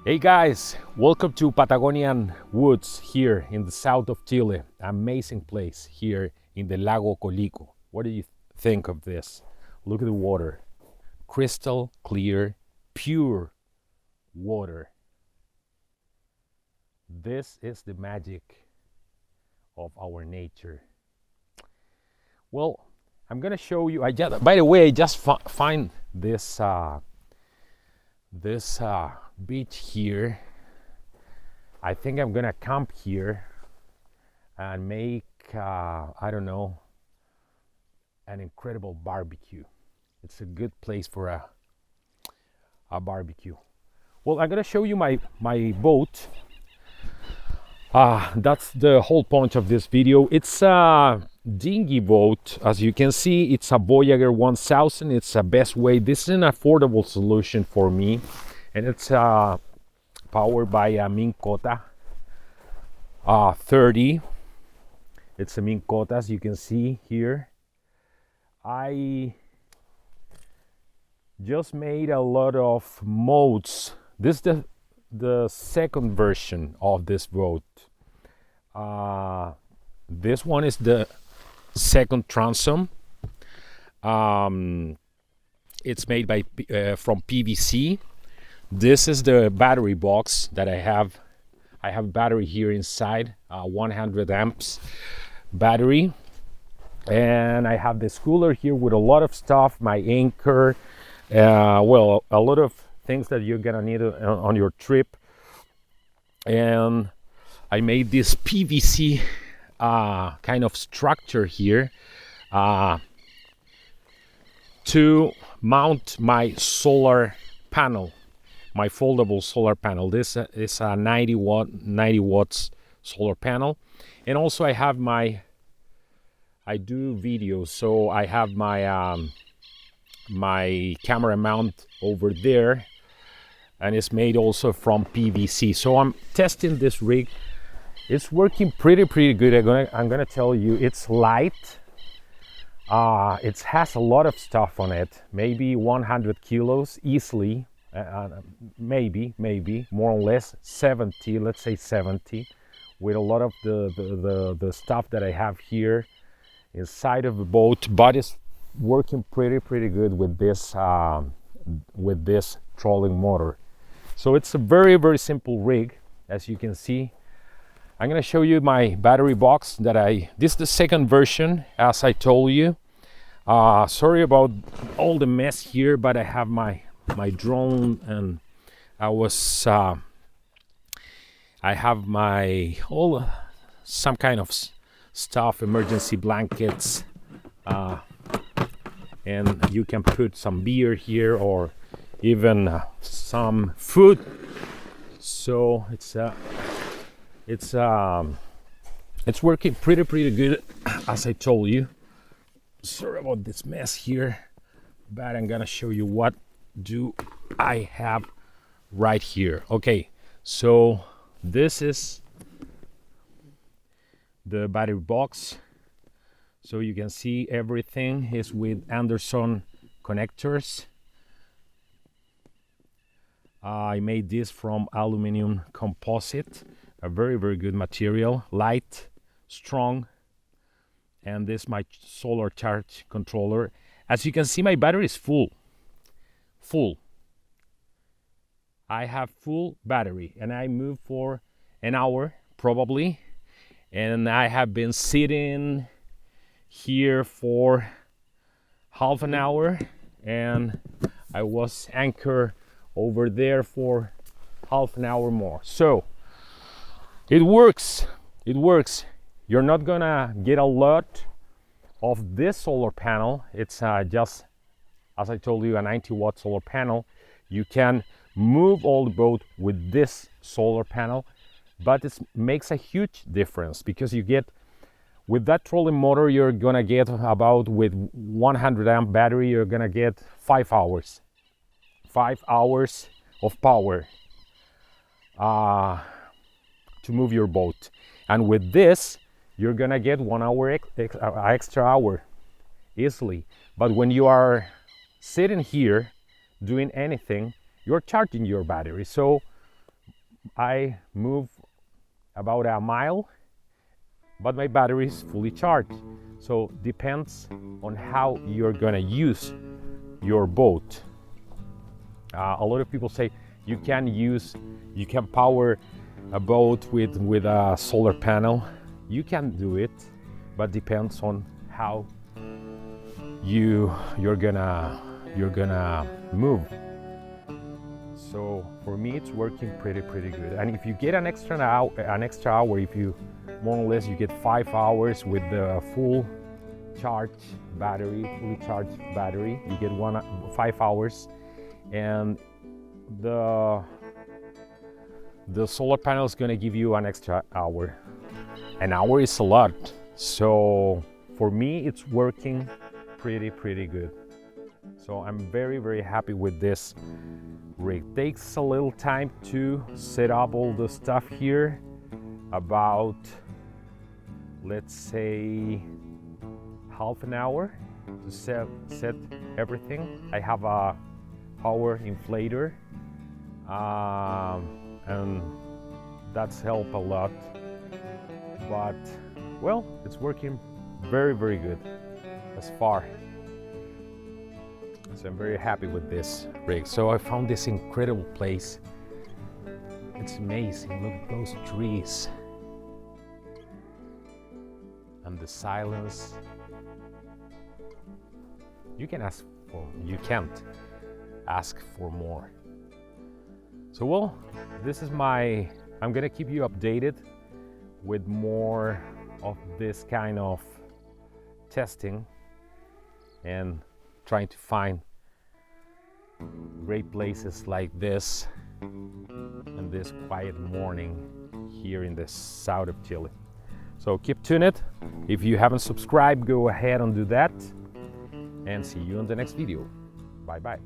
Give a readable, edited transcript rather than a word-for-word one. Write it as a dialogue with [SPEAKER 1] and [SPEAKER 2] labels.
[SPEAKER 1] Hey guys, welcome to Patagonian woods here in the south of Chile. Amazing place here in the Lago Colico. What do you think of this? Look at the water. Crystal clear, pure water. This is the magic of our nature. Well, I'm gonna show you. By the way, I just find this beach here. I think I'm gonna camp here and make I don't know, an incredible barbecue. It's a good place for a barbecue. Well, I'm gonna show you my boat. That's the whole point of this video. It's a dinghy boat. As you can see, it's a Voyager 1000. It's a best way. This is an affordable solution for me, and it's powered by a Minn Kota 30. It's a Minn Kota, as you can see here. I just made a lot of modes. This is the second version of this boat. This one is the second transom. It's made by from PVC. This is the battery box that I have. I have battery here inside, 100 amps. battery, and I have this cooler here with a lot of stuff, my anchor, well, a lot of things that you're gonna need on your trip. And I made this PVC kind of structure here to mount my solar panel, my foldable solar panel. This is a 90 watts solar panel. And also I have I do videos, so I have my camera mount over there, and it's made also from PVC. So I'm testing this rig. It's working pretty good. I'm gonna tell you, it's light. It has a lot of stuff on it, maybe 100 kilos easily, maybe more or less 70, let's say 70, with a lot of the stuff that I have here inside of the boat. But it's working pretty good with this trolling motor. So it's a very simple rig, as you can see. I'm gonna show you my battery box this is the second version, as I told you. Sorry about all the mess here, but I have my drone, and I have some kind of stuff, emergency blankets, and you can put some beer here or even some food. So it's working pretty good, as I told you. Sorry about this mess here, but I'm gonna show you what do I have right here. Okay, so this is the battery box. So you can see everything is with Anderson connectors. I made this from aluminum composite, a very good material, light, strong. And this is my solar charge controller. As you can see, my battery is full. I have full battery, and I moved for an hour probably, and I have been sitting here for half an hour, and I was anchored over there for half an hour more. So it works. You're not gonna get a lot of this solar panel. It's just, as I told you, a 90 watt solar panel. You can move all the boat with this solar panel, but it makes a huge difference, because you get, with that trolling motor, you're gonna get about, with 100 amp battery, you're gonna get 5 hours of power to move your boat. And with this, you're gonna get 1 hour extra hour easily. But when you are sitting here doing anything, you're charging your battery. So I move about a mile, but my battery is fully charged. So depends on how you're gonna use your boat. A lot of people say you can power a boat with a solar panel. You can do it, but depends on how you're gonna move. So for me, it's working pretty good. And if you get an extra hour, if you more or less you get 5 hours with the fully charged battery, you get 5 hours, and the solar panel is going to give you an extra hour. An hour is a lot, so for me it's working pretty good. So I'm very happy with this rig. Takes a little time to set up all the stuff here, about, let's say, half an hour to set everything. I have a power inflator, and that's helped a lot. But well, it's working very good as far. So I'm very happy with this rig. So I found this incredible place. It's amazing. Look at those trees. and the silence. You can't ask for more. So well, I'm gonna keep you updated with more of this kind of testing and trying to find great places like this and this quiet morning here in the south of Chile. So keep tuned. If you haven't subscribed, go ahead and do that, and see you in the next video. Bye bye.